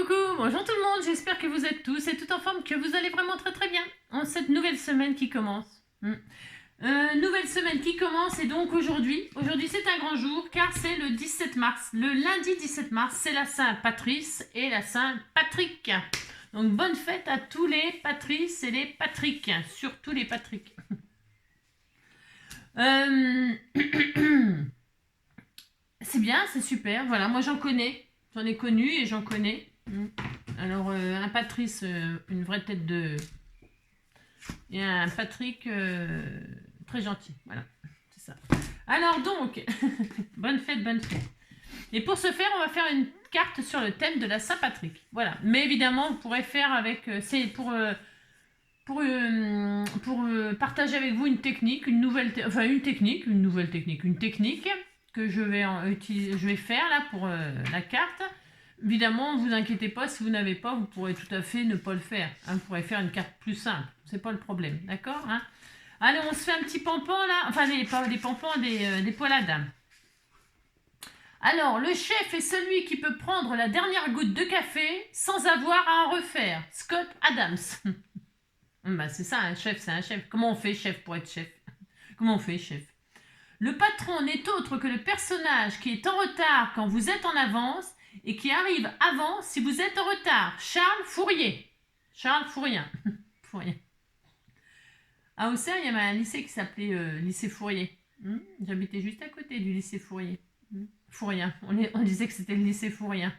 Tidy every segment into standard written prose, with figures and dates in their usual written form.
Coucou, bonjour tout le monde, j'espère que vous êtes tous et toutes en forme, que vous allez vraiment très très bien en cette nouvelle semaine qui commence. Nouvelle semaine qui commence et donc aujourd'hui c'est un grand jour car c'est le 17 mars. Le lundi 17 mars, c'est la Saint-Patrice et la Saint-Patrick. Donc bonne fête à tous les Patrice et les Patrick, surtout les Patrick. C'est bien, c'est super, voilà, moi j'en ai connu et j'en connais. Alors un Patrice, une vraie tête de... et un Patrick très gentil, voilà, c'est ça. Alors donc, bonne fête. Et pour ce faire, on va faire une carte sur le thème de la Saint-Patrick, voilà. Mais évidemment, vous pourrez faire avec, c'est pour partager avec vous une technique, une technique que je vais faire là pour la carte. Évidemment, ne vous inquiétez pas, si vous n'avez pas, vous pourrez tout à fait ne pas le faire. Vous pourrez faire une carte plus simple, c'est pas le problème, d'accord, Allez, on se fait un petit pompon là, enfin des pompons, des poilades. Alors, le chef est celui qui peut prendre la dernière goutte de café sans avoir à en refaire. Scott Adams. Bah, c'est ça, un chef, c'est un chef. Comment on fait, chef, pour être chef? Comment on fait, chef? Le patron n'est autre que le personnage qui est en retard quand vous êtes en avance et qui arrive avant si vous êtes en retard. Charles Fourier. Charles Fourien. Fourien. À Auxerre, il y avait un lycée qui s'appelait lycée Fourier. J'habitais juste à côté du lycée Fourier. Fourien. On disait que c'était le lycée Fourien.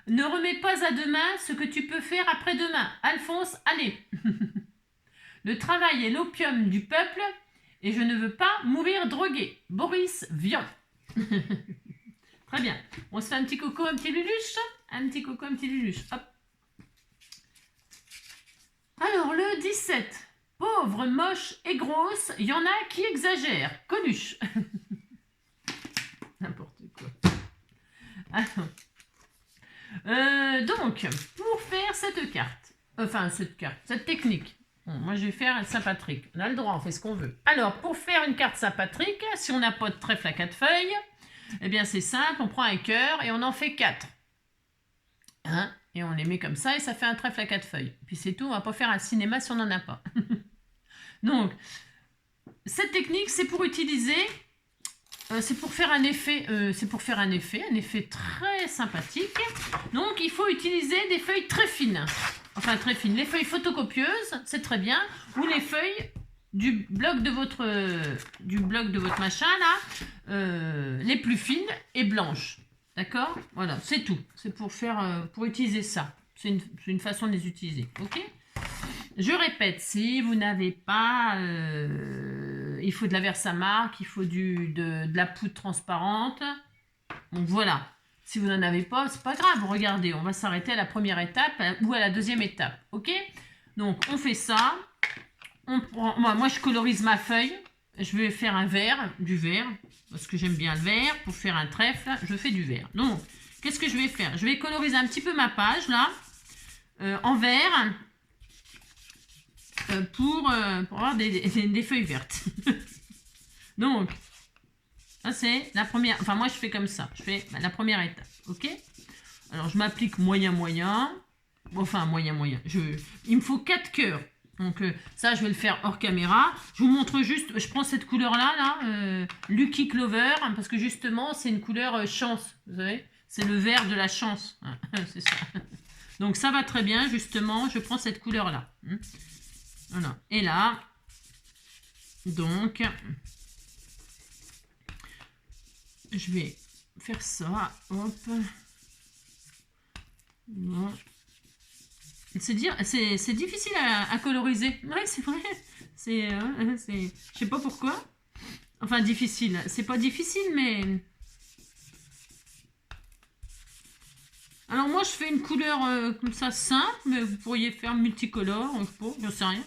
Ne remets pas à demain ce que tu peux faire après-demain. Alphonse Allais. Le travail est l'opium du peuple et je ne veux pas mourir drogué. Boris Vian. Très bien. On se fait un petit coco, un petit luluche. Un petit coco, un petit luluche. Hop. Alors, le 17. Pauvre, moche et grosse, il y en a qui exagèrent. Coluche. N'importe quoi. Alors. Donc, pour faire cette carte, cette technique, moi je vais faire Saint-Patrick. On a le droit, on fait ce qu'on veut. Alors, pour faire une carte Saint-Patrick, si on n'a pas de trèfle à 4 feuilles, eh bien c'est simple, on prend un cœur et on en fait 4. Et on les met comme ça et ça fait un trèfle à 4 feuilles. Puis c'est tout, on va pas faire un cinéma si on n'en a pas. Donc, cette technique, c'est pour utiliser... c'est pour faire un effet très sympathique. Donc, il faut utiliser des feuilles très fines. Enfin, très fines. Les feuilles photocopieuses, c'est très bien. Ou les feuilles du bloc de votre machin, là. Les plus fines et blanches. D'accord? Voilà, c'est tout. C'est pour utiliser ça. C'est une façon de les utiliser. Ok? Je répète, si vous n'avez pas... il faut de la Versamark, il faut de la poudre transparente. Donc voilà. Si vous n'en avez pas, c'est pas grave. Regardez, on va s'arrêter à la première étape ou à la deuxième étape. Ok? Donc, on fait ça. Moi, je colorise ma feuille. Je vais faire du vert. Parce que j'aime bien le vert. Pour faire un trèfle, je fais du vert. Donc, qu'est-ce que je vais faire? Je vais coloriser un petit peu ma page, là. En vert. Pour avoir des feuilles vertes. Donc, ça c'est la première... Enfin, moi je fais comme ça. Je fais la première étape. Ok? Alors, je m'applique moyen. Enfin, moyen. Il me faut 4 cœurs. Donc, ça, je vais le faire hors caméra. Je vous montre juste... Je prends cette couleur-là, Lucky Clover, parce que justement, c'est une couleur chance. Vous savez? C'est le vert de la chance. C'est ça. Donc, ça va très bien, justement. Je prends cette couleur-là. Voilà. Et là, donc, je vais faire ça. Hop. Bon. C'est difficile à coloriser. Oui, c'est vrai. Je sais pas pourquoi. Enfin, difficile. C'est pas difficile, mais... Alors, moi, je fais une couleur comme ça, simple, mais vous pourriez faire multicolore, je sais rien.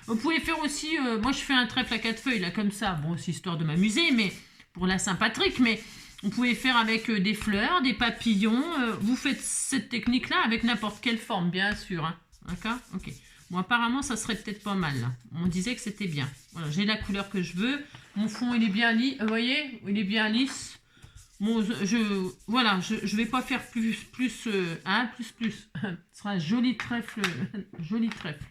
Vous pouvez faire aussi, moi je fais un trèfle à 4 feuilles, là, comme ça. Bon, c'est histoire de m'amuser, mais pour la Saint-Patrick, mais vous pouvez faire avec des fleurs, des papillons. Vous faites cette technique-là avec n'importe quelle forme, bien sûr. D'accord? Ok. Bon, apparemment, ça serait peut-être pas mal, là. On disait que c'était bien. Voilà, j'ai la couleur que je veux. Mon fond, il est bien lisse. Vous voyez? Il est bien lisse. Bon, voilà, je vais pas faire plus, hein, plus. Ce sera un joli trèfle, joli trèfle.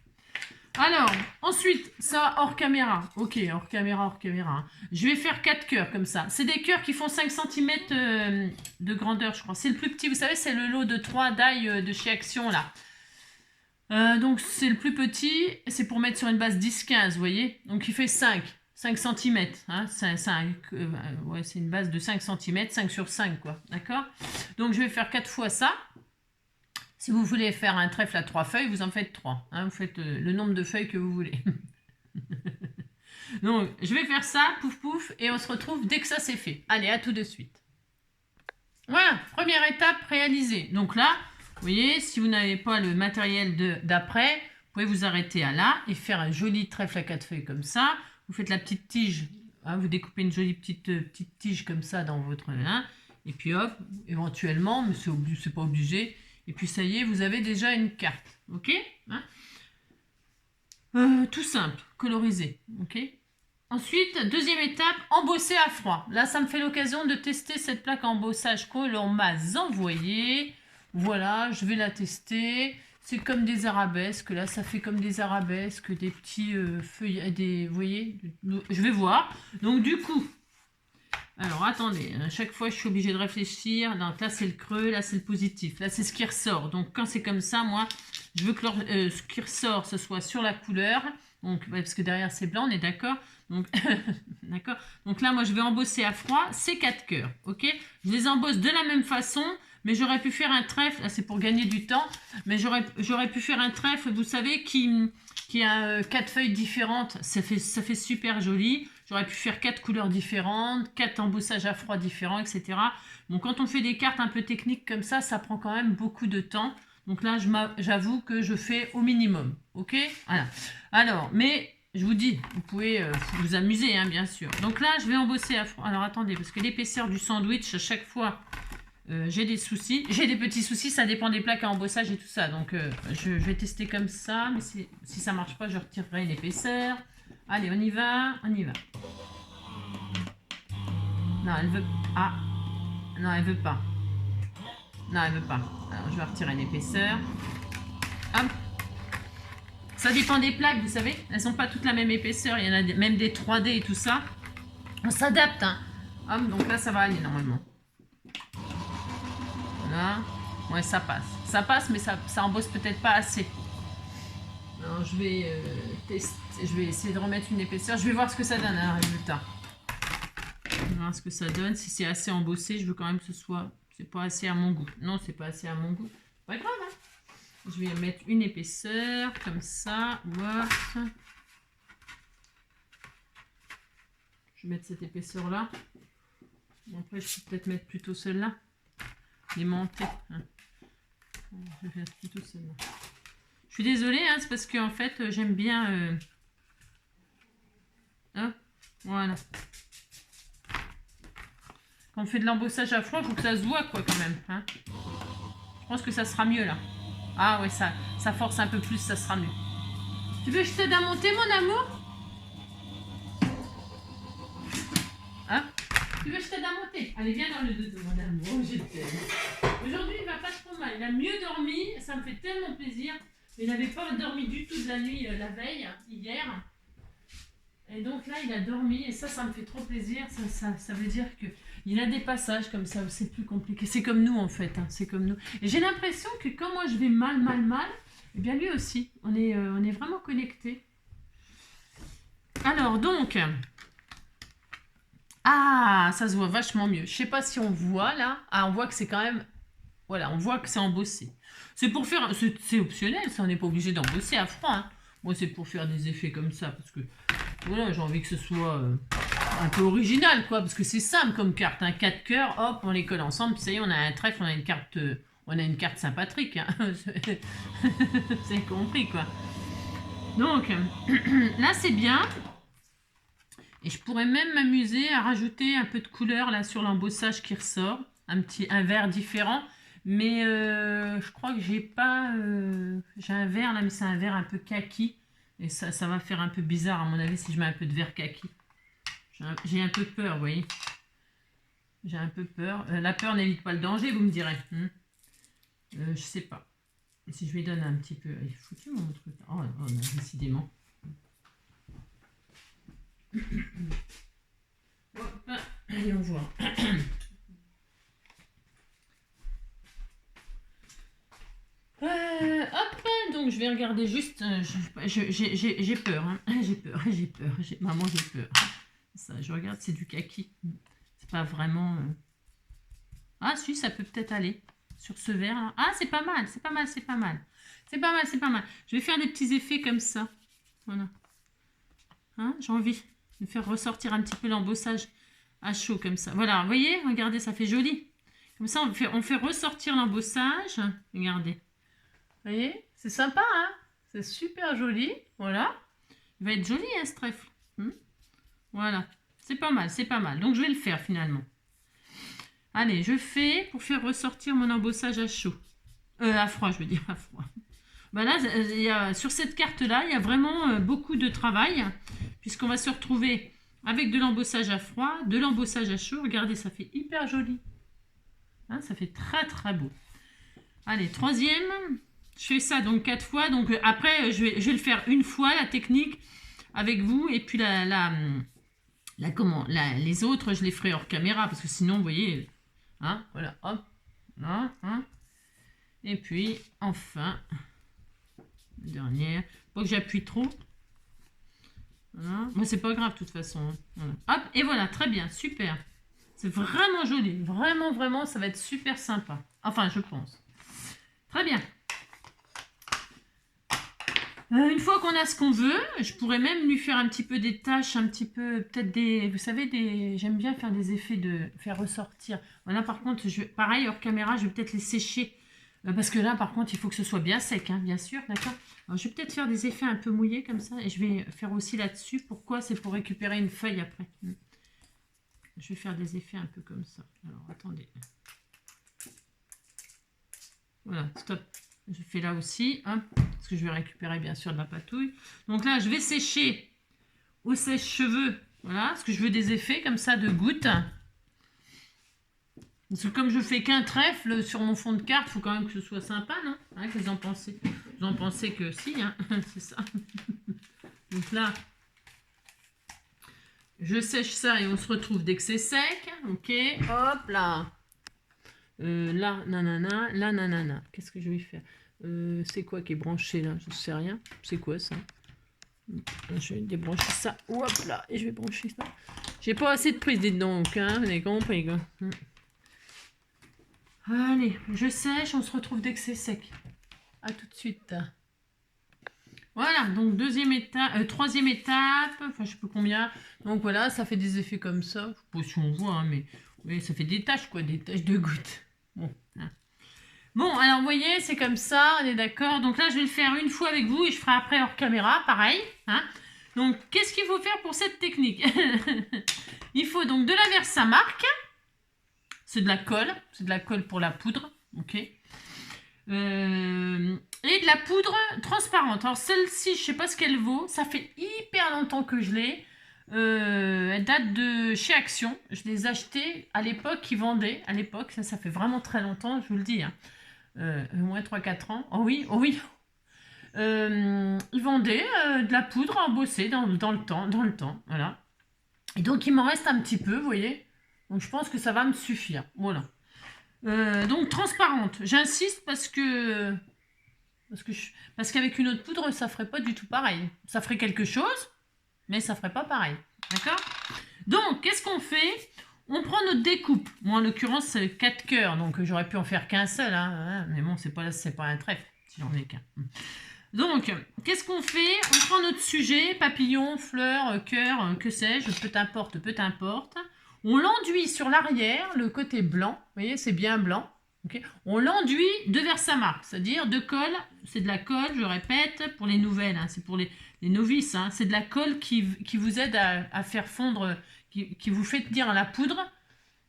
Alors, ensuite, ça hors caméra. Ok, hors caméra, hors caméra. Hein. Je vais faire 4 cœurs comme ça. C'est des cœurs qui font 5 cm de grandeur, je crois. C'est le plus petit, vous savez, c'est le lot de 3 d'ail de chez Action, là. Donc, c'est le plus petit. C'est pour mettre sur une base 10-15, vous voyez. Donc, il fait 5 cm. Hein, ouais, c'est une base de 5 cm, 5 sur 5, quoi. D'accord? Donc, je vais faire 4 fois ça. Si vous voulez faire un trèfle à 3 feuilles, vous en faites 3. Hein, vous faites le nombre de feuilles que vous voulez. Donc, je vais faire ça, pouf pouf, et on se retrouve dès que ça c'est fait. Allez, à tout de suite. Voilà, première étape réalisée. Donc là, vous voyez, si vous n'avez pas le matériel d'après, vous pouvez vous arrêter à là et faire un joli trèfle à 4 feuilles comme ça. Vous faites la petite tige, hein, vous découpez une jolie petite tige comme ça dans votre... Hein, et puis hop, éventuellement, mais c'est pas obligé... Et puis ça y est, vous avez déjà une carte. Ok, hein, tout simple, colorisé. Ok. Ensuite, deuxième étape, embosser à froid. Là, ça me fait l'occasion de tester cette plaque à embossage que l'on m'a envoyée. Voilà, je vais la tester. C'est comme des arabesques. Là, ça fait comme des arabesques, des petits feuilles. Vous voyez, je vais voir. Donc, du coup... Alors, attendez, à chaque fois, je suis obligée de réfléchir. Donc là, c'est le creux, là, c'est le positif. Là, c'est ce qui ressort. Donc, quand c'est comme ça, moi, je veux que ce qui ressort, ce soit sur la couleur. Donc, ouais, parce que derrière, c'est blanc, on est d'accord. Donc, d'accord. Donc là, moi, je vais embosser à froid ces 4 cœurs. OK? Je les embosse de la même façon, mais j'aurais pu faire un trèfle. Là, c'est pour gagner du temps. Mais j'aurais pu faire un trèfle, vous savez, qui a 4 feuilles différentes. Ça fait super joli. J'aurais pu faire 4 couleurs différentes, 4 embossages à froid différents, etc. Bon, quand on fait des cartes un peu techniques comme ça prend quand même beaucoup de temps. Donc là, j'avoue que je fais au minimum. Ok? Voilà. Alors, mais je vous dis, vous pouvez vous amuser, hein, bien sûr. Donc là, je vais embosser à froid. Alors attendez, parce que l'épaisseur du sandwich, à chaque fois, j'ai des soucis. J'ai des petits soucis, ça dépend des plaques à embossage et tout ça. Donc, je vais tester comme ça. Mais si ça marche pas, je retirerai l'épaisseur. Allez, on y va, on y va. Non, elle veut... Ah, non, elle veut pas. Non, elle veut pas. Alors, je vais retirer l'épaisseur. Hop. Ça dépend des plaques, vous savez. Elles sont pas toutes la même épaisseur. Il y en a même des 3D et tout ça. On s'adapte, hein. Hop, donc là, ça va aller normalement. Voilà. Ouais, ça passe. Ça passe, mais ça embosse peut-être pas assez. Alors, je vais tester. Je vais essayer de remettre une épaisseur. Je vais voir ce que ça donne, un résultat. Je vais voir ce que ça donne. Si c'est assez embossé, je veux quand même que ce soit... C'est pas assez à mon goût. Non, c'est pas assez à mon goût. Pas grave, hein. Je vais mettre une épaisseur, comme ça. Voilà. Je vais mettre cette épaisseur-là. Après, je peux peut-être mettre plutôt celle-là. L'aimanter. Hein. Je vais faire plutôt celle-là. Je suis désolée, hein, c'est parce que en fait, j'aime bien... Hop, voilà. Quand on fait de l'embossage à froid, il faut que ça se voit, quoi, quand même. Hein. Je pense que ça sera mieux, là. Ah ouais, ça force un peu plus, ça sera mieux. Tu veux que je t'aide à monter, mon amour? Hein? Tu veux que je t'aide à monter? Allez, viens dans le dodo, mon amour, je t'aime. Aujourd'hui, il va pas trop mal. Il a mieux dormi, ça me fait tellement plaisir. Il n'avait pas dormi du tout de la nuit la veille, hier. Et donc là, il a dormi et ça me fait trop plaisir. Ça veut dire qu'il a des passages comme ça où c'est plus compliqué. C'est comme nous, en fait. Hein, c'est comme nous. Et j'ai l'impression que quand moi, je vais mal, eh bien lui aussi. On est vraiment connectés. Alors, donc... Ah, ça se voit vachement mieux. Je sais pas si on voit, là. Ah, on voit que c'est quand même... Voilà, on voit que c'est embossé. C'est pour faire... C'est optionnel, ça. On n'est pas obligé d'embosser à froid. Hein. Moi, c'est pour faire des effets comme ça, parce que... Voilà, j'ai envie que ce soit un peu original, quoi, parce que c'est simple comme carte. Hein. 4 cœurs, hop, on les colle ensemble, puis ça y est, on a un trèfle, on a une carte sympathique. Hein. C'est compris, quoi. Donc, là, c'est bien. Et je pourrais même m'amuser à rajouter un peu de couleur, là, sur l'embossage qui ressort. Un vert différent. Mais je crois que j'ai pas... j'ai un vert, là, mais c'est un vert un peu kaki. Et ça va faire un peu bizarre, à mon avis, si je mets un peu de vert kaki. J'ai un peu peur, vous voyez. J'ai un peu peur. La peur n'évite pas le danger, vous me direz. Je sais pas. Et si je lui donne un petit peu... Il est foutu mon truc. Oh, décidément. Hop, allez, on voit. Hop, donc je vais regarder juste. J'ai peur, hein. J'ai peur. Maman, j'ai peur. Ça, je regarde, c'est du kaki. C'est pas vraiment. Ah, si, ça peut peut-être aller sur ce verre. Là. Ah, c'est pas mal. Je vais faire des petits effets comme ça. Voilà. Hein, j'ai envie de faire ressortir un petit peu l'embossage à chaud comme ça. Voilà, vous voyez, regardez, ça fait joli. Comme ça, on fait ressortir l'embossage. Regardez. Vous voyez, c'est sympa, hein? C'est super joli. Voilà. Il va être joli, hein, ce trèfle. Voilà. C'est pas mal. Donc, je vais le faire finalement. Allez, je fais pour faire ressortir mon embossage à chaud. À froid, je veux dire, à froid. Ben là, sur cette carte-là, il y a vraiment beaucoup de travail, puisqu'on va se retrouver avec de l'embossage à froid, de l'embossage à chaud. Regardez, ça fait hyper joli. Hein, ça fait très, très beau. Allez, troisième. Je fais ça donc 4 fois. Donc après, je vais le faire une fois, la technique, avec vous. Et puis les autres, je les ferai hors caméra. Parce que sinon, vous voyez, hein, voilà, hop, là, hein. Et puis, enfin, la dernière. Pas que j'appuie trop. Voilà. Moi, c'est pas grave, de toute façon. Voilà. Hop, et voilà, très bien, super. C'est vraiment joli. Vraiment, vraiment, ça va être super sympa. Enfin, je pense. Très bien. Une fois qu'on a ce qu'on veut, je pourrais même lui faire un petit peu des tâches, un petit peu, peut-être des... Vous savez, j'aime bien faire des effets de faire ressortir. Voilà, par contre, pareil, hors caméra, je vais peut-être les sécher. Parce que là, par contre, il faut que ce soit bien sec, hein, bien sûr, d'accord. Alors, je vais peut-être faire des effets un peu mouillés comme ça. Et je vais faire aussi là-dessus. Pourquoi? C'est pour récupérer une feuille après. Je vais faire des effets un peu comme ça. Alors, attendez. Voilà, stop. Je fais là aussi, hein, parce que je vais récupérer bien sûr de la patouille. Donc là, je vais sécher au sèche-cheveux, voilà, parce que je veux des effets comme ça de gouttes. Parce que comme je fais qu'un trèfle sur mon fond de carte, il faut quand même que ce soit sympa, non? Hein, qu'est-ce que vous en pensez? Vous en pensez que si, hein, c'est ça. Donc là, je sèche ça et on se retrouve dès que c'est sec. Ok, hop là. Là, nanana, là, nanana. Qu'est-ce que je vais faire? C'est quoi qui est branché là? Je ne sais rien. C'est quoi ça? Je vais débrancher ça. Hop là. Et je vais brancher ça. J'ai pas assez de prise, dites donc. Hein, les compris, quoi. Allez, je sèche. On se retrouve dès que c'est sec. À tout de suite. Voilà, donc troisième étape. Enfin, je sais pas combien. Donc voilà, ça fait des effets comme ça. Je sais pas si on voit, hein, mais oui, ça fait des taches, quoi. Des taches de gouttes. Bon, hein. Bon, alors vous voyez, c'est comme ça, on est d'accord. Donc là, je vais le faire une fois avec vous et je ferai après hors caméra, pareil. Hein. Donc, qu'est-ce qu'il faut faire pour cette technique? Il faut donc de la Versamark. C'est de la colle pour la poudre, ok. Et de la poudre transparente. Alors celle-ci, je sais pas ce qu'elle vaut. Ça fait hyper longtemps que je l'ai. Elle date de chez Action. Je les ai achetées à l'époque, ils vendaient. À l'époque, ça fait vraiment très longtemps, je vous le dis. Hein. Au moins 3-4 ans. Oh oui, oh oui. Ils vendaient de la poudre embossée dans le temps. Voilà. Et donc, il m'en reste un petit peu, vous voyez. Donc, je pense que ça va me suffire. Voilà. Donc, transparente. J'insiste parce qu'avec une autre poudre, ça ferait pas du tout pareil. Ça ferait quelque chose, mais ça ferait pas pareil. D'accord? Donc, qu'est-ce qu'on fait? On prend notre découpe. Moi, en l'occurrence, c'est 4 cœurs, donc j'aurais pu en faire qu'un seul. Hein, mais bon, c'est pas un trèfle, si j'en ai qu'un. Donc, qu'est-ce qu'on fait? On prend notre sujet, papillon, fleur, cœur, que sais-je, peu importe. On l'enduit sur l'arrière, le côté blanc. Vous voyez, c'est bien blanc. Okay. On l'enduit de Versamark, c'est-à-dire de colle. C'est de la colle, je répète, pour les nouvelles. Hein, c'est pour les novices. Hein, c'est de la colle qui vous aide à faire fondre, qui vous fait tenir la poudre.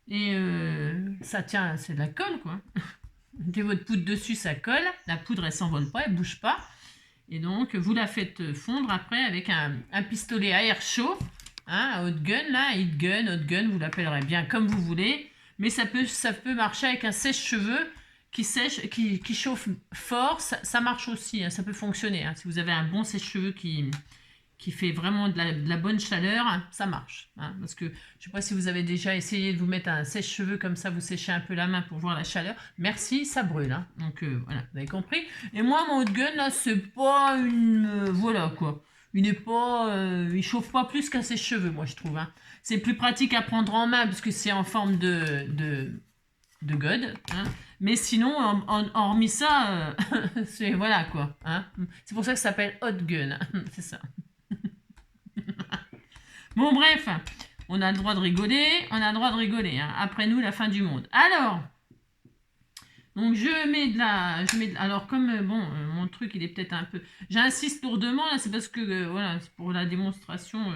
Et ça tient, c'est de la colle, quoi. Mettez votre poudre dessus, ça colle. La poudre, elle s'envole pas, elle bouge pas. Et donc, vous la faites fondre après avec un pistolet à air chaud. Hein, hot gun, là, heat gun, hot gun, vous l'appellerez bien comme vous voulez. mais ça peut marcher avec un sèche-cheveux qui sèche, qui chauffe fort, ça marche aussi, hein, ça peut fonctionner. Hein. Si vous avez un bon sèche-cheveux qui fait vraiment de la bonne chaleur, hein, ça marche. Hein, parce que je ne sais pas si vous avez déjà essayé de vous mettre un sèche-cheveux comme ça, vous séchez un peu la main pour voir la chaleur. Merci, ça brûle. Hein. Donc voilà, vous avez compris. Et moi, mon hot gun, là, c'est pas une... voilà quoi. Il chauffe pas plus qu'un sèche-cheveux, moi je trouve. Hein. C'est plus pratique à prendre en main parce que c'est en forme de god. Hein. Mais sinon, hormis ça, c'est voilà quoi. Hein. C'est pour ça que ça s'appelle hot gun. C'est ça. Bon, bref, on a le droit de rigoler, hein. Après nous, la fin du monde. Alors, donc alors comme, bon, mon truc, il est peut-être un peu... J'insiste lourdement, là, c'est parce que, voilà, c'est pour la démonstration,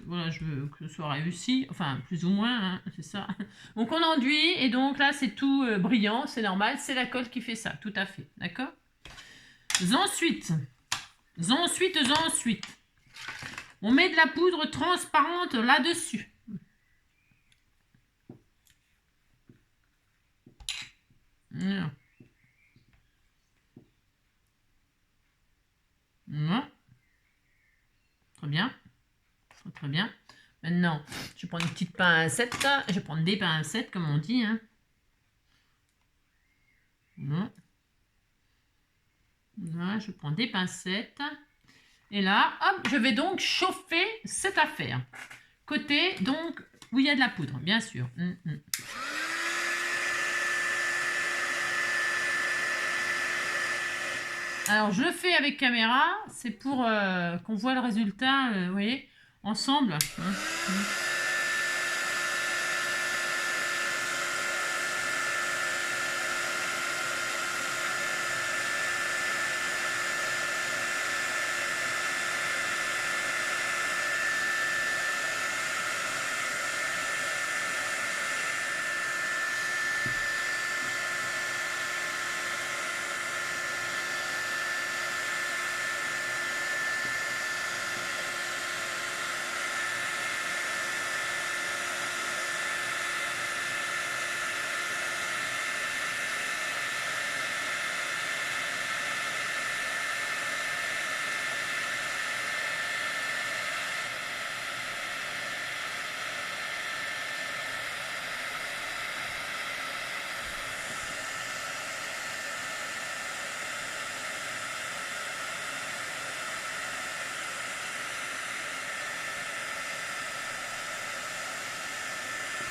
voilà, je veux que ce soit réussi, enfin, plus ou moins, hein, c'est ça. Donc, on enduit, et donc là, c'est tout brillant, c'est normal, c'est la colle qui fait ça, tout à fait, d'accord? Ensuite, on met de la poudre transparente là-dessus. Voilà. Voilà. Très bien. Très bien. Maintenant, je vais prendre une petite pincette. Je vais prendre des pincettes, comme on dit. Hein. Voilà. Voilà, je prends des pincettes. Et là, hop, je vais donc chauffer cette affaire. Côté, donc, où il y a de la poudre, bien sûr. Alors, je le fais avec caméra. C'est pour qu'on voit le résultat, vous voyez, ensemble.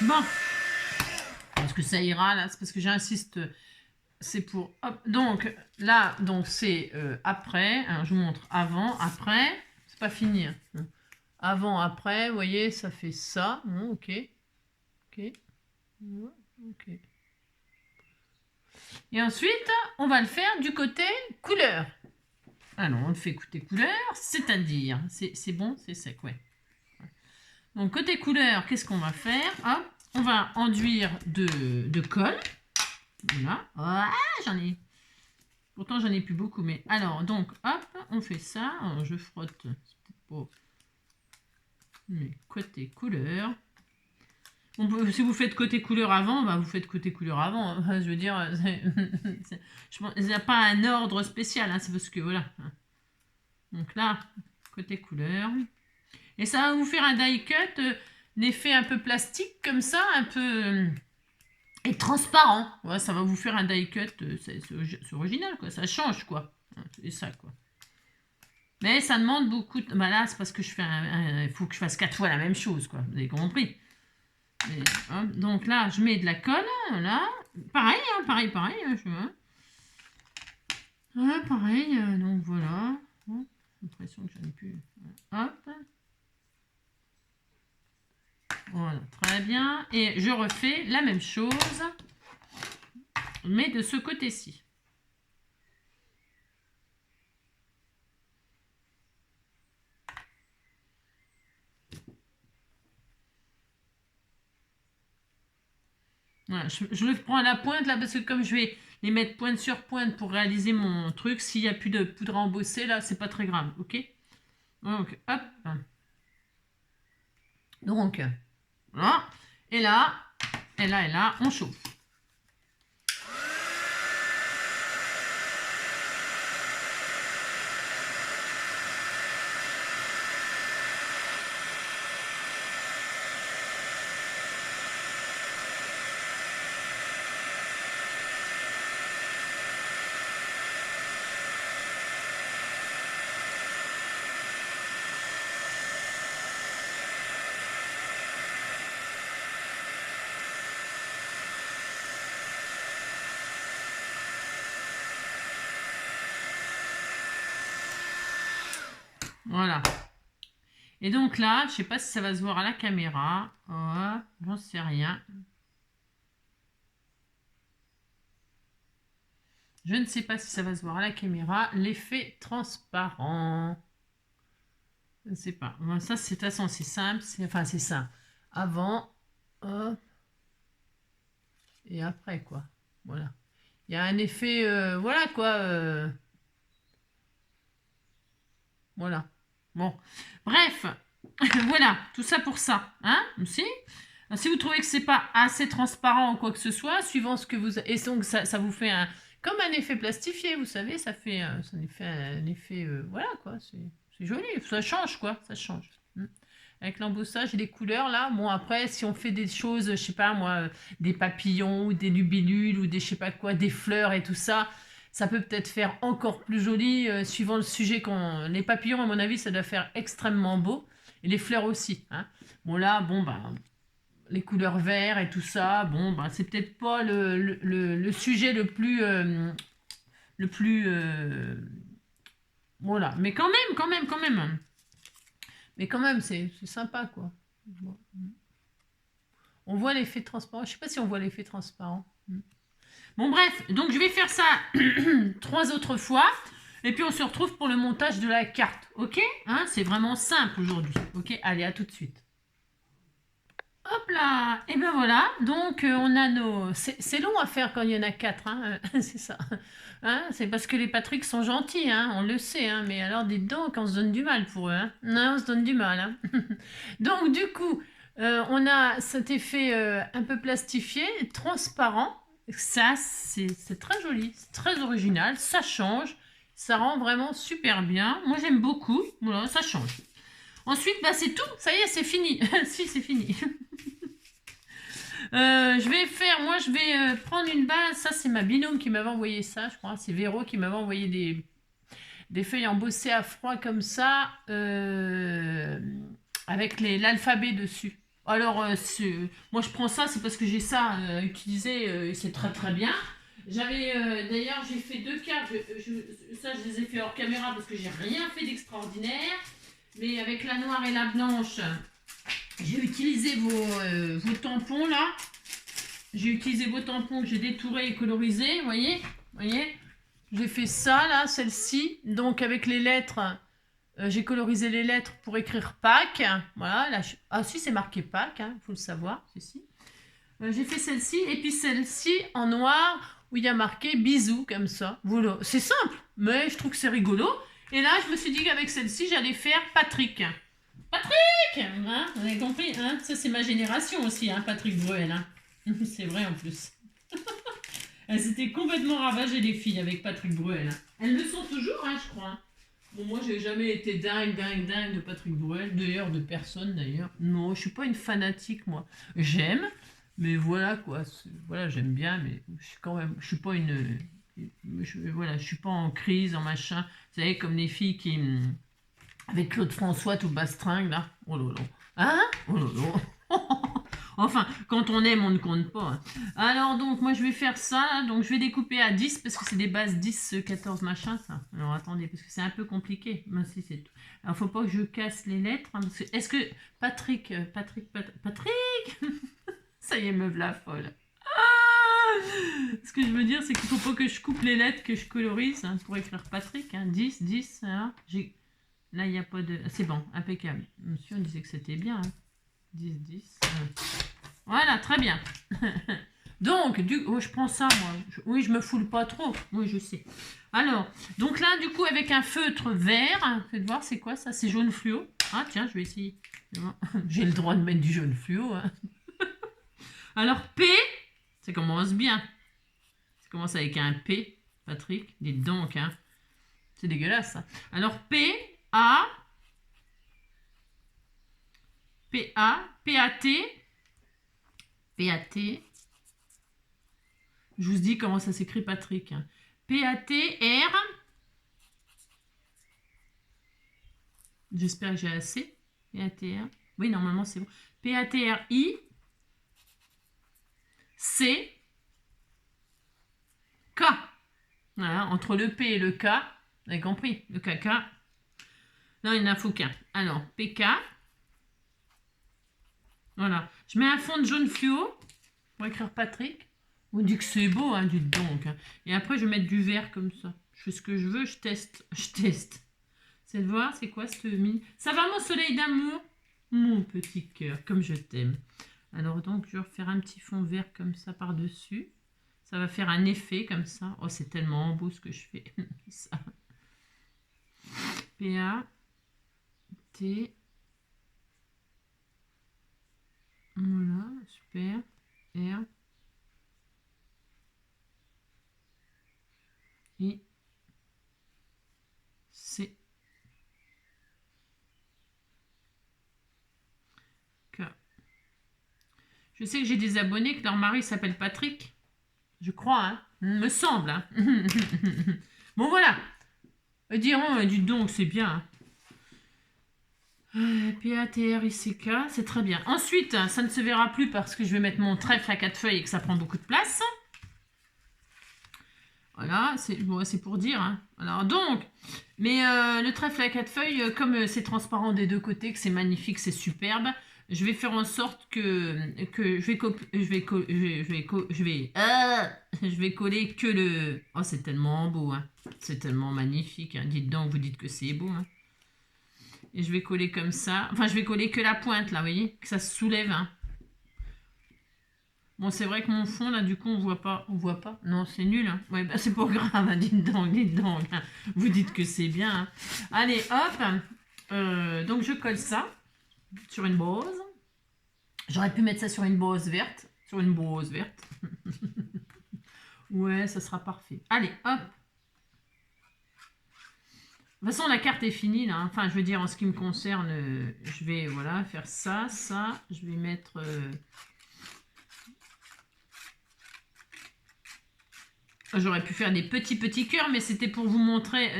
Bon, est-ce que ça ira là? C'est parce que j'insiste, c'est pour... Hop. Donc là, donc c'est après. Alors, je vous montre avant, après. C'est pas fini. Hein. Avant, après, vous voyez, ça fait ça. Ok. Ok. Ok. Et ensuite, on va le faire du côté couleur. Alors, on le fait côté couleur, c'est-à-dire... C'est bon, c'est sec, ouais. Donc, côté couleur, qu'est-ce qu'on va faire? Hop, on va enduire de colle. Voilà. Ah, j'en ai... Pourtant, j'en ai plus beaucoup, mais... Alors, donc, hop, on fait ça. Alors, je frotte. C'est peut-être pas... Mais côté couleur... si vous faites côté couleur avant, bah vous faites côté couleur avant. Hein. Je veux dire, il n'y a pas un ordre spécial. Hein, c'est parce que, voilà. Donc là, côté couleur... Et ça va vous faire un die cut, l'effet un peu plastique comme ça, un peu... et transparent. Ouais, ça va vous faire un die cut, c'est original, quoi. Ça change, quoi. C'est ça, quoi. Mais ça demande beaucoup... Bah là, c'est parce que je fais il faut que je fasse 4 fois la même chose, quoi. Vous avez compris. Mais, hop, donc là, je mets de la colle, là. Pareil, hein, pareil. Pareil, donc voilà. J'ai l'impression que j'en ai plus... Hop. Voilà, très bien. Et je refais la même chose, mais de ce côté-ci. Voilà, je le prends à la pointe là, parce que comme je vais les mettre pointe sur pointe pour réaliser mon truc, s'il n'y a plus de poudre à embosser, là, c'est pas très grave, ok? Donc, hop. Donc, voilà. Et là, Et là, on chauffe. Voilà. Et donc là, je sais pas si ça va se voir à la caméra. Oh, j'en sais rien. Je ne sais pas si ça va se voir à la caméra. L'effet transparent. Je ne sais pas. Bon, ça, de toute façon, c'est simple. Enfin, c'est ça. Avant. Hop. Et après, quoi. Voilà. Il y a un effet... voilà, quoi. Voilà. Bon. Bref. Voilà. Tout ça pour ça. Hein? Si vous trouvez que c'est pas assez transparent ou quoi que ce soit, suivant ce que vous... Et donc, ça vous fait un... Comme un effet plastifié, vous savez, ça fait un effet voilà, quoi. C'est joli. Ça change, quoi. Ça change. Avec l'embossage et les couleurs, là. Bon, après, si on fait des choses, je sais pas, moi, des papillons ou des libellules ou des je sais pas quoi, des fleurs et tout ça... Ça peut peut-être faire encore plus joli, suivant le sujet qu'on... Les papillons, à mon avis, ça doit faire extrêmement beau. Et les fleurs aussi. Hein. Bon, là, bon, bah, les couleurs verts et tout ça, bon, bah, c'est peut-être pas le sujet le plus... voilà. Mais quand même. Mais quand même, c'est sympa, quoi. Bon. On voit l'effet transparent. Je sais pas si on voit l'effet transparent. Bon bref, donc je vais faire ça 3 autres fois. Et puis on se retrouve pour le montage de la carte. Ok, hein, c'est vraiment simple aujourd'hui. Ok, allez, à tout de suite. Hop là. Et ben voilà, donc on a nos... C'est long à faire quand il y en a 4, hein, c'est ça. Hein, c'est parce que les Patrick sont gentils, hein, on le sait. Hein, mais alors dites donc, on se donne du mal pour eux. Hein. Non, on se donne du mal. Hein. Donc du coup, on a cet effet un peu plastifié, transparent. Ça, c'est très joli, c'est très original, ça change, ça rend vraiment super bien. Moi, j'aime beaucoup, voilà, ça change. Ensuite, bah, c'est tout, ça y est, c'est fini. Si, c'est fini. Je vais prendre une base, ça c'est ma binôme qui m'avait envoyé ça, je crois, c'est Véro qui m'avait envoyé des feuilles embossées à froid comme ça, avec l'alphabet dessus. Alors, moi je prends ça, c'est parce que j'ai ça utilisé, c'est très très bien. D'ailleurs, j'ai fait 2 cartes, ça je les ai fait hors caméra parce que j'ai rien fait d'extraordinaire. Mais avec la noire et la blanche, j'ai utilisé vos tampons là. J'ai utilisé vos tampons que j'ai détourés et colorisés, vous voyez. J'ai fait ça là, celle-ci. Donc avec les lettres... j'ai colorisé les lettres pour écrire Pâques. Voilà. Là, ah si, c'est marqué Pâques, il faut le savoir. J'ai fait celle-ci. Et puis celle-ci en noir où il y a marqué bisous comme ça. Voilà. C'est simple, mais je trouve que c'est rigolo. Et là, je me suis dit qu'avec celle-ci, j'allais faire Patrick. Patrick, hein, vous avez compris, hein. Ça, c'est ma génération aussi, hein, Patrick Bruel. Hein. C'est vrai en plus. Elles étaient complètement ravagées, les filles, avec Patrick Bruel. Hein. Elles le sont toujours, hein, je crois. Bon, moi, j'ai jamais été dingue de Patrick Bruel. D'ailleurs, de personne, d'ailleurs. Non, je suis pas une fanatique, moi. J'aime, mais voilà, quoi. Voilà, j'aime bien, mais je suis pas une... Voilà, je suis pas en crise, en machin. Vous savez, comme les filles qui... Avec Claude François, tout bastringue, là. Oh là là. Hein? Oh là là. Enfin, quand on aime, on ne compte pas. Hein. Alors, donc, moi, je vais faire ça. Donc, je vais découper à 10, parce que c'est des bases 10, 14, machin, ça. Alors, attendez, parce que c'est un peu compliqué. Ben, si, c'est tout. Alors, faut pas que je casse les lettres. Hein, parce que, est-ce que... Patrick Ça y est, me v'là folle. Ce que je veux dire, c'est qu'il faut pas que je coupe les lettres, que je colorise, hein, pour écrire Patrick. Hein, 10, 10, hein, là, il n'y a pas de... C'est bon, impeccable. Monsieur, on disait que c'était bien. Hein. 10, 10. Voilà, très bien. Donc, je prends ça, moi. Oui, je me foule pas trop. Oui, je sais. Alors, donc là, du coup, avec un feutre vert, hein, faites voir, c'est quoi ça? C'est jaune fluo. Ah, tiens, je vais essayer. J'ai le droit de mettre du jaune fluo. Hein. Alors, P, ça commence bien. Ça commence avec un P, Patrick. Dites donc, hein. C'est dégueulasse, ça. Alors, P, A, P, A, P, A, T, P, A, T. Je vous dis comment ça s'écrit, Patrick. P, A, T, R. J'espère que j'ai assez. P, A, T, R. Oui, normalement, c'est bon. P, A, T, R, I. C. K. Voilà, entre le P et le K. Vous avez compris? Le KK. Non, il n'en faut qu'un. Alors, PK. Voilà. Je mets un fond de jaune fluo pour écrire Patrick. On dit que c'est beau, hein, dites donc. Et après, je vais mettre du vert comme ça. Je fais ce que je veux, je teste. Je teste. C'est de voir, c'est quoi ce mine. Ça va, mon soleil d'amour? Mon petit cœur, comme je t'aime. Alors, donc, je vais refaire un petit fond vert comme ça par-dessus. Ça va faire un effet comme ça. Oh, c'est tellement beau ce que je fais. Ça. P-A, T. Voilà, super. R. I. C. K. Je sais que j'ai des abonnés que leur mari s'appelle Patrick. Je crois, hein. Me semble, hein. Bon, voilà. Ils diront, dis donc, c'est bien. P-A-T-R-I-C-K, c'est très bien. Ensuite, ça ne se verra plus parce que je vais mettre mon trèfle à 4 feuilles et que ça prend beaucoup de place. Voilà, c'est bon, pour dire. Hein. Alors donc, mais le trèfle à 4 feuilles, comme c'est transparent des deux côtés, que c'est magnifique, c'est superbe, je vais faire en sorte que je vais coller que le... Oh, c'est tellement beau, hein. C'est tellement magnifique. Hein. Dites donc, vous dites que c'est beau. Hein. Et je vais coller comme ça. Enfin, je vais coller que la pointe, là, vous voyez, que ça se soulève. Hein. Bon, c'est vrai que mon fond, là, du coup, on voit pas. On voit pas. Non, c'est nul. Hein. Ouais, bah, c'est pas grave. Hein. Dites donc, dites donc. Hein. Vous dites que c'est bien. Hein. Allez, hop. Donc, je colle ça sur une bose. J'aurais pu mettre ça sur une bose verte. Sur une bose verte. Ouais, ça sera parfait. Allez, hop. De toute façon, la carte est finie, là. Enfin, je veux dire, en ce qui me concerne, je vais, voilà, faire ça, ça. Je vais mettre... J'aurais pu faire des petits cœurs, mais c'était pour vous montrer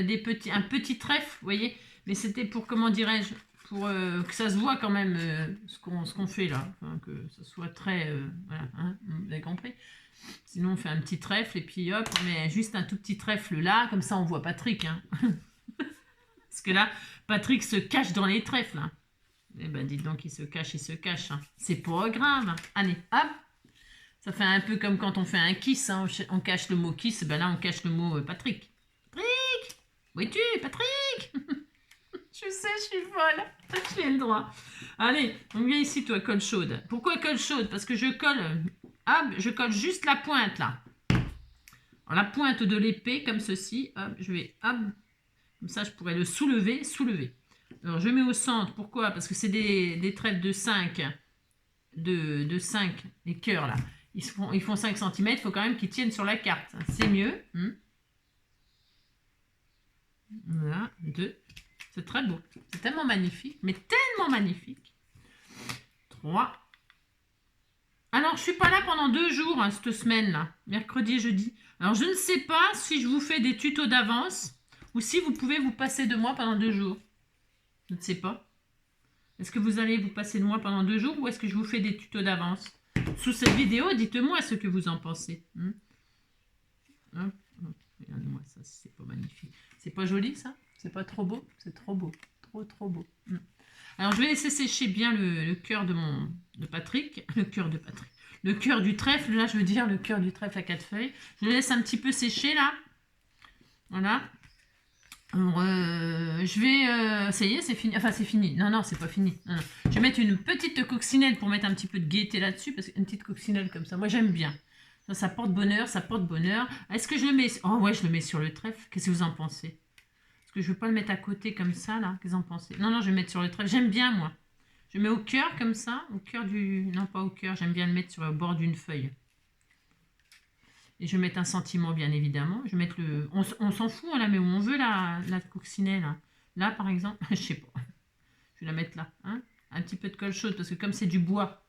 un petit trèfle, vous voyez. Mais c'était pour, comment dirais-je, pour que ça se voit quand même ce qu'on fait là. Enfin, que ça soit très... voilà, hein, vous avez compris. Sinon, on fait un petit trèfle et puis hop, on met juste un tout petit trèfle là. Comme ça, on voit Patrick. Hein. Parce que là, Patrick se cache dans les trèfles. Hein. Eh ben, dites donc, il se cache. Hein. C'est pas grave. Hein. Allez, hop. Ça fait un peu comme quand on fait un kiss, hein. On cache le mot kiss, ben là on cache le mot Patrick. Patrick! Où es-tu, Patrick? Je sais, je suis folle. J'ai le droit. Allez, on vient ici, toi, colle chaude. Pourquoi colle chaude? Parce que je colle juste la pointe, là. Alors, la pointe de l'épée, comme ceci. Hop, je vais, hop. Comme ça, je pourrais le soulever. Alors, je mets au centre. Pourquoi? Parce que c'est des trèfles de 5. De 5, les cœurs, là. Ils font 5 cm, il faut quand même qu'ils tiennent sur la carte. C'est mieux. Voilà, 2. C'est très beau. C'est tellement magnifique, mais tellement magnifique. 3. Alors, je ne suis pas là pendant 2 jours, hein, cette semaine-là. Mercredi et jeudi. Alors, je ne sais pas si je vous fais des tutos d'avance ou si vous pouvez vous passer de moi pendant 2 jours. Je ne sais pas. Est-ce que vous allez vous passer de moi pendant 2 jours ou est-ce que je vous fais des tutos d'avance? Sous cette vidéo, dites-moi ce que vous en pensez. Regardez-moi ça, c'est pas magnifique. C'est pas joli ça? C'est pas trop beau? C'est trop beau. Trop beau. Alors je vais laisser sécher bien le cœur de Patrick. Le cœur de Patrick. Le cœur du trèfle, là je veux dire le cœur du trèfle à 4 feuilles. Je le laisse un petit peu sécher là. Voilà. Alors, je vais... ça y est, c'est fini. Enfin, c'est fini. Non, c'est pas fini. Non. Je vais mettre une petite coccinelle pour mettre un petit peu de gaieté là-dessus. Parce qu'une petite coccinelle comme ça, moi j'aime bien. Ça porte bonheur, Est-ce que je le mets... Oh ouais, je le mets sur le trèfle. Qu'est-ce que vous en pensez? Parce que je ne veux pas le mettre à côté comme ça, là. Qu'est-ce que vous en pensez? Non, je vais le mettre sur le trèfle. J'aime bien, moi. Je mets au cœur comme ça, au cœur du... Non, pas au cœur, j'aime bien le mettre sur le bord d'une feuille. Et je vais mettre un sentiment, bien évidemment. Je vais mettre le... On s'en fout, là, mais où on veut la coccinelle. Là. Là, par exemple, je sais pas. Je vais la mettre là. Hein, un petit peu de colle chaude, parce que comme c'est du bois,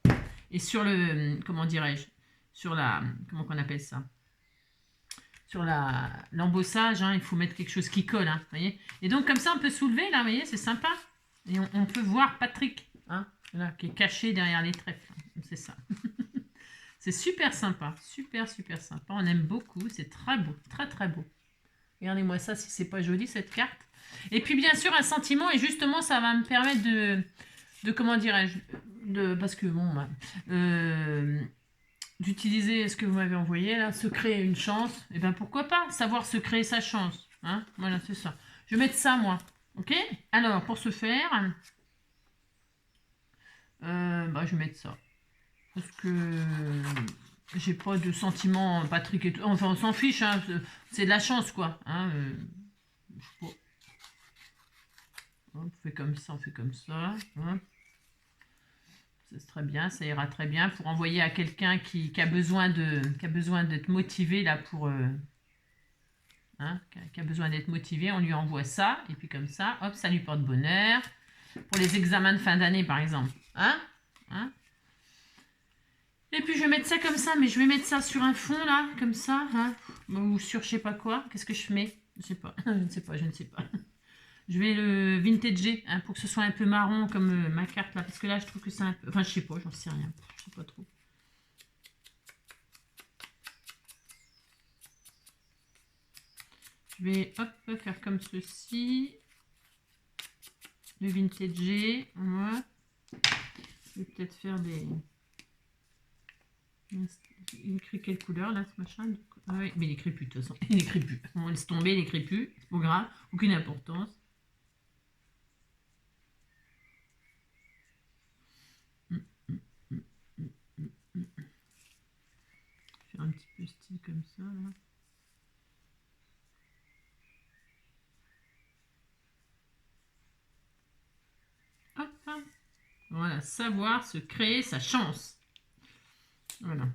et sur le... Comment dirais-je? Sur la... Comment qu'on appelle ça? Sur l'embossage, hein, il faut mettre quelque chose qui colle. Hein, voyez, et donc, comme ça, on peut soulever, là, vous voyez, c'est sympa. Et on peut voir Patrick, hein, là, qui est caché derrière les trèfles. C'est ça. C'est super sympa. Super, super sympa. On aime beaucoup. C'est très beau. Très, très beau. Regardez-moi ça, si c'est pas joli, cette carte. Et puis, bien sûr, un sentiment. Et justement, ça va me permettre de comment dirais-je, parce que, bon, bah, d'utiliser ce que vous m'avez envoyé, là, se créer une chance. Et bien, pourquoi pas savoir se créer sa chance. Hein, voilà, c'est ça. Je vais mettre ça, moi. Ok? Alors, pour ce faire, bah, je vais mettre ça. Parce que j'ai pas de sentiment, Patrick et tout. Enfin, on s'en fiche, hein, c'est de la chance, quoi. Hein, je sais pas. On fait comme ça, on fait comme ça. Hein. C'est très bien, ça ira très bien pour envoyer à quelqu'un qui a besoin d'être motivé là pour... hein, qui a besoin d'être motivé, on lui envoie ça. Et puis comme ça, hop, ça lui porte bonheur. Pour les examens de fin d'année, par exemple. Hein, hein. Et puis je vais mettre ça comme ça, mais je vais mettre ça sur un fond là, comme ça, hein, ou sur je sais pas quoi. Qu'est-ce que je mets? Je sais pas, je ne sais pas, je ne sais pas. Je vais le vintage, hein, pour que ce soit un peu marron comme ma carte là, parce que là je trouve que c'est un peu... Enfin je sais pas, j'en sais rien, je sais pas trop. Je vais hop faire comme ceci. Le vintage, voilà. Je vais peut-être faire des... Il écrit quelle couleur là ce machin? Ah oui, mais il écrit plus de toute façon. Il écrit plus. On laisse tomber, il écrit plus. C'est pas grave, aucune importance. Faire un petit peu style comme ça là. Hop. Voilà, savoir se créer sa chance. Voilà.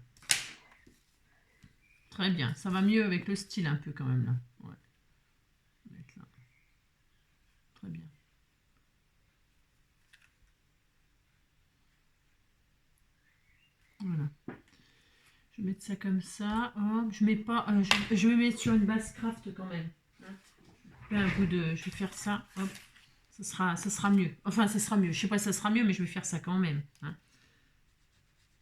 Très bien, ça va mieux avec le style un peu quand même là. Ouais. Là. Très bien. Voilà. Je vais mettre ça comme ça. Hop, je mets pas. Je vais mettre sur une base craft quand même. Hein. Un bout de. Je vais faire ça. Hop. Ça sera mieux. Enfin, ça sera mieux. Je sais pas si ça sera mieux, mais je vais faire ça quand même. Hein.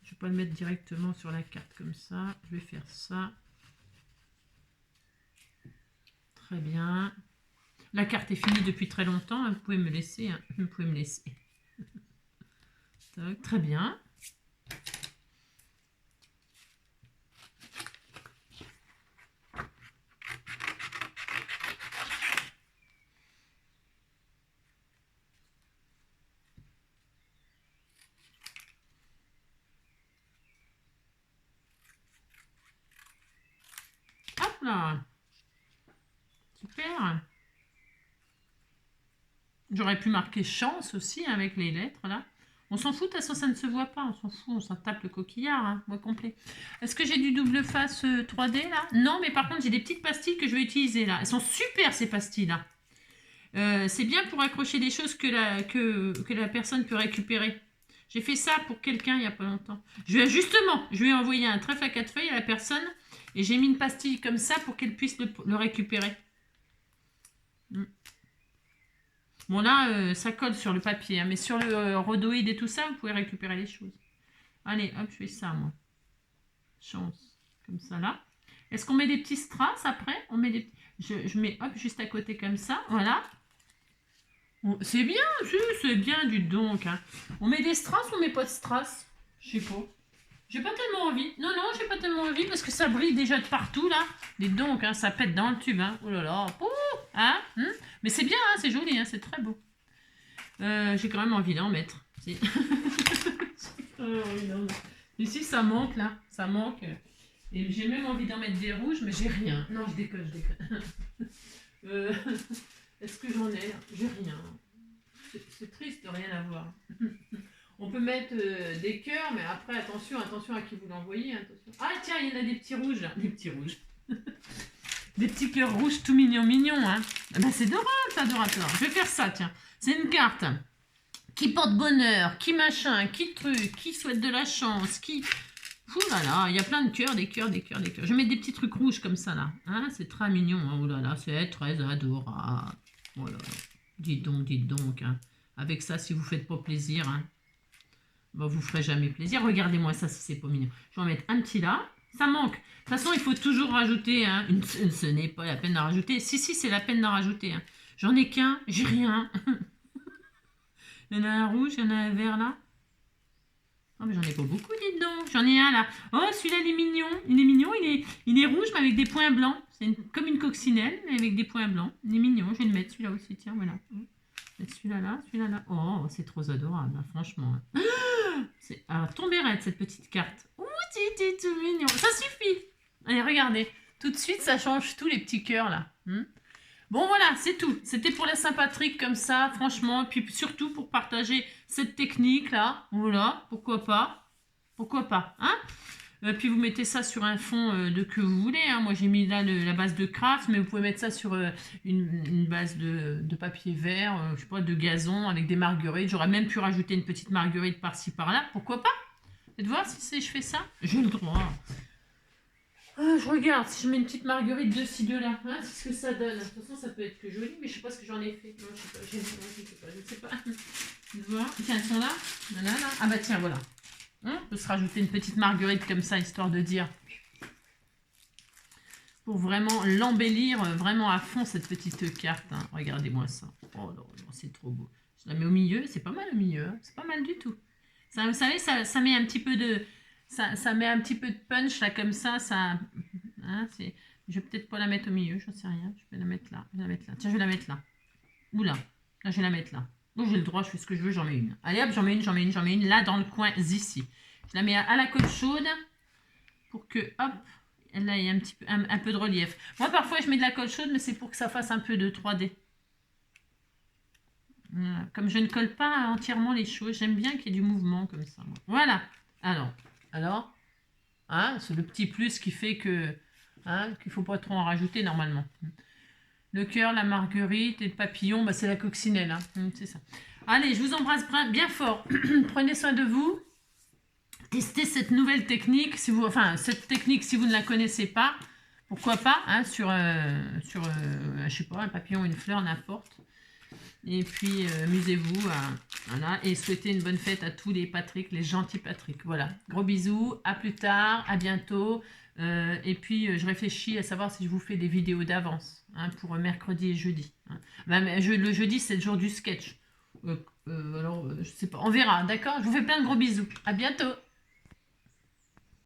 Je vais pas le mettre directement sur la carte comme ça. Je vais faire ça. Très bien. La carte est finie depuis très longtemps. Hein. Vous pouvez me laisser. Hein. Vous pouvez me laisser. Très bien. Hop là. Super. J'aurais pu marquer chance aussi avec les lettres là. On s'en fout, de toute façon ça ne se voit pas, on s'en fout, on s'en tape le coquillard, hein, moi complet. Est-ce que j'ai du double face 3D là? Non, mais par contre j'ai des petites pastilles que je vais utiliser là. Elles sont super ces pastilles là. C'est bien pour accrocher des choses que la personne peut récupérer. J'ai fait ça pour quelqu'un il n'y a pas longtemps. Je lui ai envoyé un trèfle à 4 feuilles à la personne et j'ai mis une pastille comme ça pour qu'elle puisse le récupérer. Bon là, ça colle sur le papier, hein, mais sur le rhodoïde et tout ça, vous pouvez récupérer les choses. Allez, hop, je fais ça, moi. Chance, comme ça, là. Est-ce qu'on met des petits strass après? On met des... je mets, hop, juste à côté comme ça, voilà. Bon, c'est bien, c'est bien du donc. Hein. On met des strass ou on met pas de strass? Je sais pas. J'ai pas tellement envie. Non, j'ai pas tellement envie parce que ça brille déjà de partout, là. Dis donc, hein, ça pète dans le tube, hein. Oh là là, hein, mais c'est bien, hein, c'est joli, hein, c'est très beau. J'ai quand même envie d'en mettre. Si. Ici, ça manque, là. Ça manque. Et j'ai même envie d'en mettre des rouges, mais j'ai rien. Non, je déconne. Est-ce que j'en ai? J'ai rien. C'est triste de rien avoir. On peut mettre des cœurs, mais après, attention à qui vous l'envoyez. Attention. Ah tiens, il y en a des petits rouges, là. Des petits rouges. Des petits cœurs rouges tout mignons, hein. Ben, c'est adorable, adorateur. Je vais faire ça, tiens. C'est une carte qui porte bonheur, qui machin, qui truc, qui souhaite de la chance, qui... Ouh là là, il y a plein de cœurs, des cœurs. Je vais mettre des petits trucs rouges comme ça, là. Hein, c'est très mignon, hein. Oh là là, c'est très adorable. Oh là là. Dites donc, hein. Avec ça, si vous faites pas plaisir, hein, ben, vous ferez jamais plaisir. Regardez-moi ça, si c'est pas mignon. Je vais en mettre un petit là. Ça manque. De toute façon, il faut toujours rajouter. Hein. Ce n'est pas la peine d'en rajouter. Si, c'est la peine d'en rajouter. Hein. J'en ai qu'un, j'ai rien. Il y en a un rouge, il y en a un vert là. Oh, mais j'en ai pas beaucoup, dites donc. J'en ai un là. Oh, celui-là, il est mignon. Il est rouge, mais avec des points blancs. C'est comme une coccinelle, mais avec des points blancs. Il est mignon. Je vais le mettre celui-là aussi. Tiens, voilà. Celui-là là. Oh, c'est trop adorable, hein, franchement. C'est tomber raide, cette petite carte. Ouh, c'est tout mignon. Ça suffit. Allez, regardez. Tout de suite, ça change tous les petits cœurs là. Bon, voilà, c'est tout. C'était pour la Saint-Patrick comme ça, franchement. Et puis surtout pour partager cette technique-là. Voilà, pourquoi pas. Pourquoi pas, hein. Puis vous mettez ça sur un fond de que vous voulez. Hein. Moi, j'ai mis là la base de craft, mais vous pouvez mettre ça sur une base de papier vert, je sais pas, de gazon avec des marguerites. J'aurais même pu rajouter une petite marguerite par-ci, par-là. Pourquoi pas. Faites voir si je fais ça. J'ai le droit. Je regarde si je mets une petite marguerite de ci, de là. Hein, c'est ce que ça donne. De toute façon, ça peut être que joli, mais je sais pas ce que j'en ai fait. Non, je sais pas. Tu vois. Tiens, elles sont là. Là. Ah bah tiens, voilà. On peut se rajouter une petite marguerite comme ça, histoire de dire. Pour vraiment l'embellir vraiment à fond, cette petite carte. Hein. Regardez-moi ça. Oh non, c'est trop beau. Je la mets au milieu. C'est pas mal au milieu. Hein. C'est pas mal du tout. Ça, vous savez, ça met un petit peu de... Ça met un petit peu de punch là comme ça. Hein, je vais peut-être pas la mettre au milieu, j'en sais rien. Je vais la mettre là. Tiens, je vais la mettre là. Oula. Là, je vais la mettre là. Bon, j'ai le droit, je fais ce que je veux, j'en mets une. Allez hop, j'en mets une là dans le coin ici. Je la mets à la côte chaude pour que, hop, là, il y a un peu de relief. Moi, parfois, je mets de la colle chaude, mais c'est pour que ça fasse un peu de 3D. Voilà. Comme je ne colle pas entièrement les choses, j'aime bien qu'il y ait du mouvement comme ça. Moi. Voilà. Alors, hein, c'est le petit plus qui fait que qu'il ne faut pas trop en rajouter normalement. Le cœur, la marguerite et le papillon, bah, c'est la coccinelle. Hein. C'est ça. Allez, je vous embrasse bien fort. Prenez soin de vous. Testez cette nouvelle technique. Cette technique, si vous ne la connaissez pas, pourquoi pas, hein, sur je sais pas, un papillon, une fleur, n'importe. Et puis, amusez-vous. Voilà, et souhaitez une bonne fête à tous les Patrick, les gentils Patrick. Voilà, gros bisous, à plus tard, à bientôt. Et puis, je réfléchis à savoir si je vous fais des vidéos d'avance hein, pour mercredi et jeudi. Hein. Le jeudi, c'est le jour du sketch. Alors, je sais pas, on verra, d'accord. Je vous fais plein de gros bisous. À bientôt.